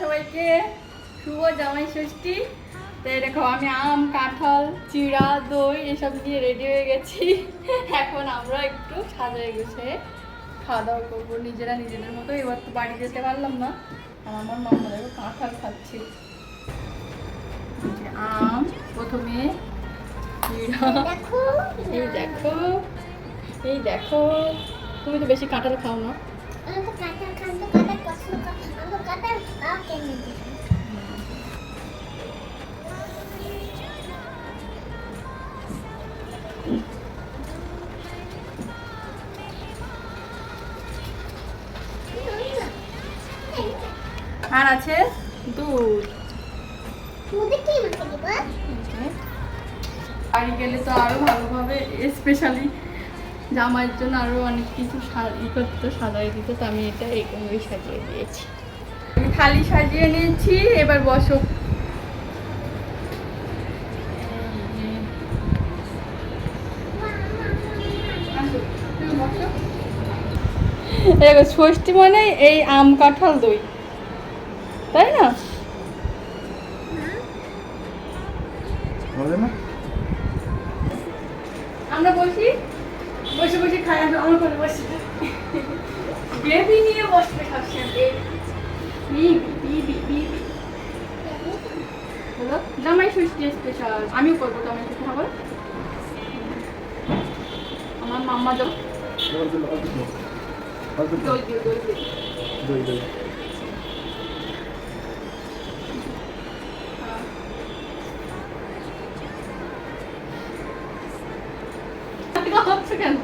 সবাইকে শুভ জামাই ষষ্ঠী। তো দেখো আমি আম, কাঁঠাল, চিড়া, দই এসব নিয়ে রেডি হয়ে গেছি। এখন আমরা একটু সাজাই গুছিয়ে খাওয়া দাওয়া করবো নিজেরা নিজেদের মতো। এবার তো বাড়ি যেতে পারলাম না, আর আমার মামা দেখো কাঁঠাল খাচ্ছি। আম প্রথমে, চিড়া, এই দেখো, এই দেখো। তুমি তো বেশি কাঁঠাল খাও না। আর আছে দুধ। বাড়ি গেলে তো আরো ভালোভাবে স্পেশালি জামাইয়ের জন্য আরো অনেক কিছু ই করতো, সাজাই দিত। তো আমি এটা এইভাবেই সাজিয়ে দিয়েছি। আমি থালি সাজিয়ে নিয়েছি, এবার বসো। ষষ্ঠী মানে এই আম, কাঁঠাল, দই, তাই না? আমরা বসি, বসে বসে খাই। আমার করে বসি, বেবি নিয়ে বসতে খাচ্ছি। হলো জামাই ষষ্ঠী স্পেশাল। আমিও করবো জামাই ষষ্ঠী খাবার। আমার মাম্মা দই দই দই কেন